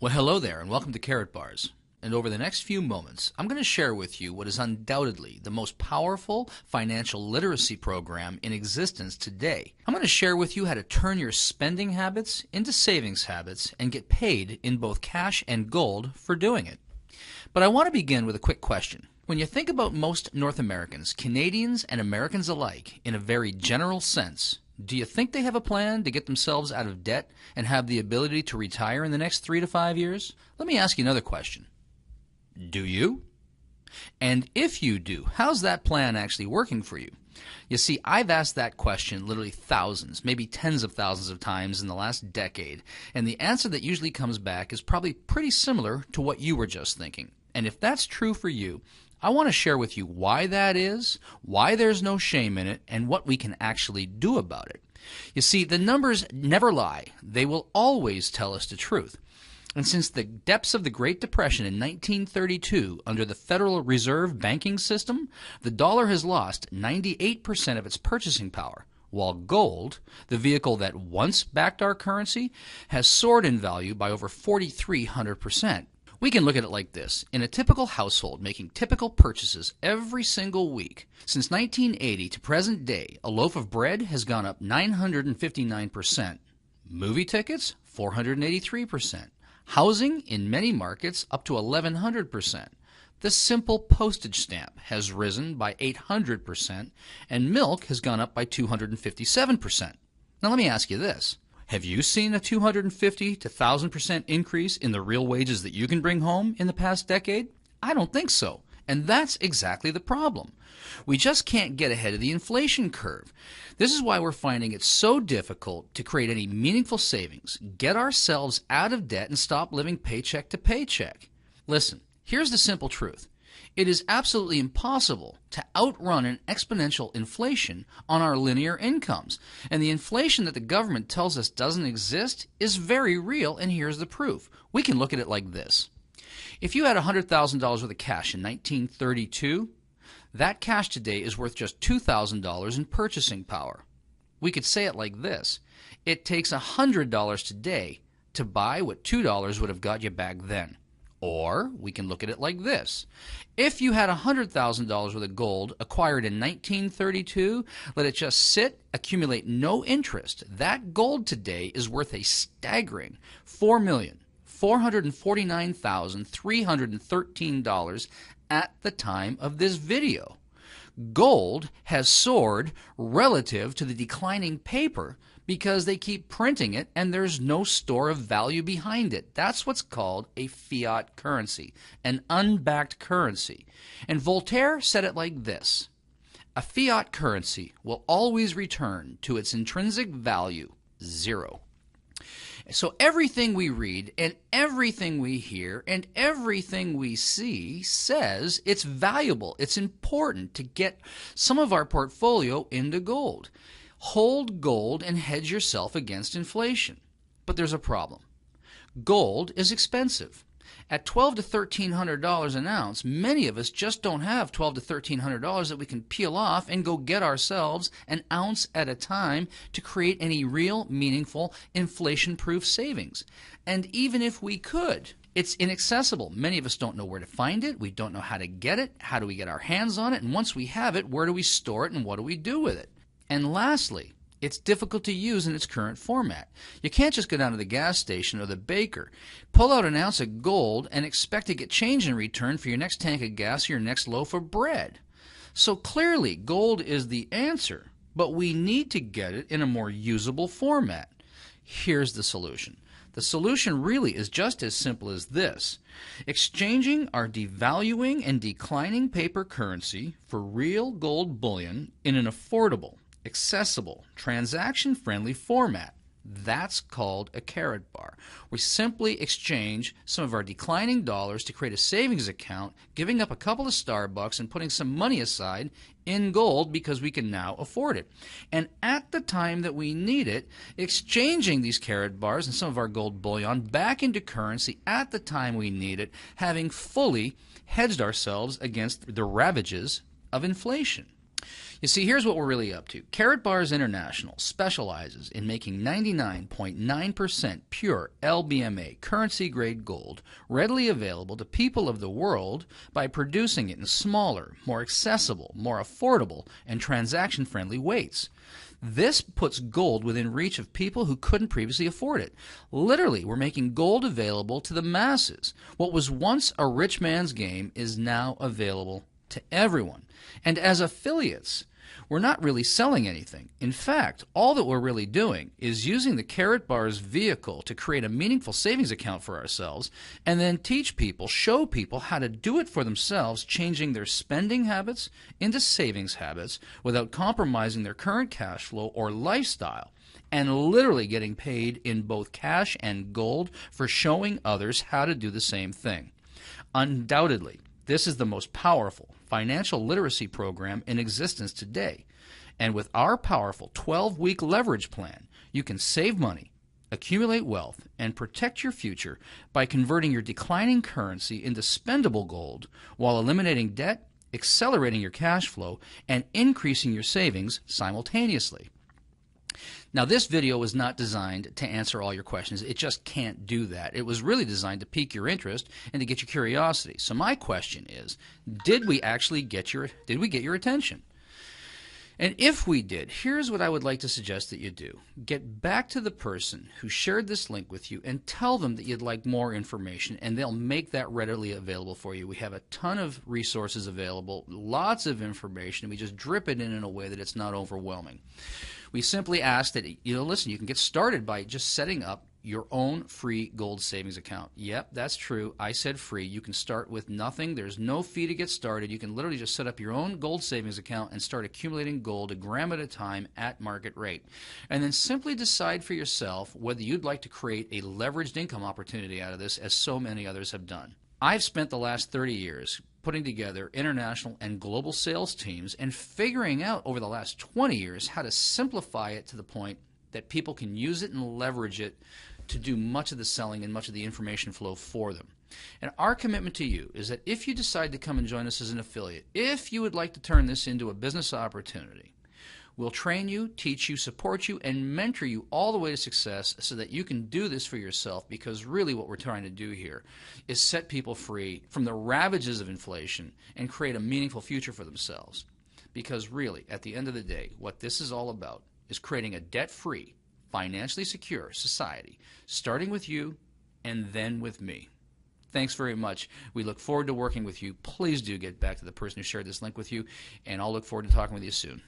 Well, hello there, and welcome to Karatbars. And over the next few moments, I'm going to share with you what is undoubtedly the most powerful financial literacy program in existence today. I'm going to share with you how to turn your spending habits into savings habits and get paid in both cash and gold for doing it. But I want to begin with a quick question. When you think about most North Americans, Canadians and Americans alike, in a very general sense, do you think they have a plan to get themselves out of debt and have the ability to retire in the next 3 to 5 years? Let me ask you another question. Do you? And if you do, how's that plan actually working for you? You see, I've asked that question literally thousands, maybe tens of thousands of times in the last decade, and the answer that usually comes back is probably pretty similar to what you were just thinking. And if that's true for you, I want to share with you why that is, why there's no shame in it, and what we can actually do about it. You see, the numbers never lie. They will always tell us the truth. And since the depths of the Great Depression in 1932, under the Federal Reserve banking system, the dollar has lost 98% of its purchasing power, while gold, the vehicle that once backed our currency, has soared in value by over 4,300%. We can look at it like this. In a typical household making typical purchases every single week, since 1980 to present day, a loaf of bread has gone up 959%. Movie tickets, 483%. Housing, in many markets, up to 1,100%. The simple postage stamp has risen by 800%, and milk has gone up by 257%. Now let me ask you this. Have you seen a 250 to 1,000% increase in the real wages that you can bring home in the past decade? I don't think so. And that's exactly the problem. We just can't get ahead of the inflation curve. This is why we're finding it so difficult to create any meaningful savings, get ourselves out of debt, and stop living paycheck to paycheck. Listen, here's the simple truth. It is absolutely impossible to outrun an exponential inflation on our linear incomes. And the inflation that the government tells us doesn't exist is very real, and here's the proof. We can look at it like this. If you had $100,000 worth of cash in 1932, that cash today is worth just $2,000 in purchasing power. We could say it like this. It takes $100 today to buy what $2 would have got you back then. Or we can look at it like this. If you had $100,000 worth of gold acquired in 1932, let it just sit, accumulate no interest. That gold today is worth a staggering $4,449,313 at the time of this video. Gold has soared relative to the declining paper because they keep printing it and there's no store of value behind it. That's what's called a fiat currency, an unbacked currency. And Voltaire said it like this. A fiat currency will always return to its intrinsic value, zero. So everything we read and everything we hear and everything we see says it's valuable, it's important to get some of our portfolio into gold. Hold gold and hedge yourself against inflation. But there's a problem. Gold is expensive. At $1,200 to $1,300 an ounce, many of us just don't have $1,200 to $1,300 that we can peel off and go get ourselves an ounce at a time to create any real, meaningful, inflation-proof savings. And even if we could, it's inaccessible. Many of us don't know where to find it. We don't know how to get it. How do we get our hands on it? And once we have it, where do we store it and what do we do with it? And lastly, it's difficult to use in its current format. You can't just go down to the gas station or the baker, pull out an ounce of gold, and expect to get change in return for your next tank of gas or your next loaf of bread. So clearly, gold is the answer, but we need to get it in a more usable format. Here's the solution. The solution really is just as simple as this. Exchanging our devaluing and declining paper currency for real gold bullion in an affordable, accessible, transaction-friendly format. That's called a Karatbar. We simply exchange some of our declining dollars to create a savings account, giving up a couple of Starbucks and putting some money aside in gold because we can now afford it. And at the time that we need it, exchanging these Karatbars and some of our gold bullion back into currency at the time we need it, having fully hedged ourselves against the ravages of inflation. You see, here's what we're really up to. Karatbars International specializes in making 99.9% pure LBMA currency-grade gold readily available to people of the world by producing it in smaller, more accessible, more affordable, and transaction-friendly weights. This puts gold within reach of people who couldn't previously afford it. Literally, we're making gold available to the masses. What was once a rich man's game is now available to everyone. And as affiliates, we're not really selling anything. In fact, all that we're really doing is using the Karatbars vehicle to create a meaningful savings account for ourselves and then teach people, show people how to do it for themselves, changing their spending habits into savings habits without compromising their current cash flow or lifestyle, and literally getting paid in both cash and gold for showing others how to do the same thing. Undoubtedly, this is the most powerful financial literacy program in existence today. And with our powerful 12-week leverage plan, you can save money, accumulate wealth, and protect your future by converting your declining currency into spendable gold while eliminating debt, accelerating your cash flow, and increasing your savings simultaneously. Now, this video was not designed to answer all your questions. It just can't do that. It was really designed to pique your interest and to get your curiosity. So my question is, did we get your attention? And if we did, here's what I would like to suggest that you do. Get back to the person who shared this link with you and tell them that you'd like more information, and they'll make that readily available for you. We have a ton of resources available, lots of information, and we just drip it in a way that it's not overwhelming. We simply ask that, listen, you can get started by just setting up your own free gold savings account. Yep, that's true. I said free. You can start with nothing. There's no fee to get started. You can literally just set up your own gold savings account and start accumulating gold a gram at a time at market rate. And then simply decide for yourself whether you'd like to create a leveraged income opportunity out of this, as so many others have done. I've spent the last 30 years putting together international and global sales teams and figuring out over the last 20 years how to simplify it to the point that people can use it and leverage it to do much of the selling and much of the information flow for them. And our commitment to you is that if you decide to come and join us as an affiliate, if you would like to turn this into a business opportunity, we'll train you, teach you, support you, and mentor you all the way to success so that you can do this for yourself, because really what we're trying to do here is set people free from the ravages of inflation and create a meaningful future for themselves. Because really, at the end of the day, what this is all about is creating a debt-free, financially secure society, starting with you and then with me. Thanks very much. We look forward to working with you. Please do get back to the person who shared this link with you, and I'll look forward to talking with you soon.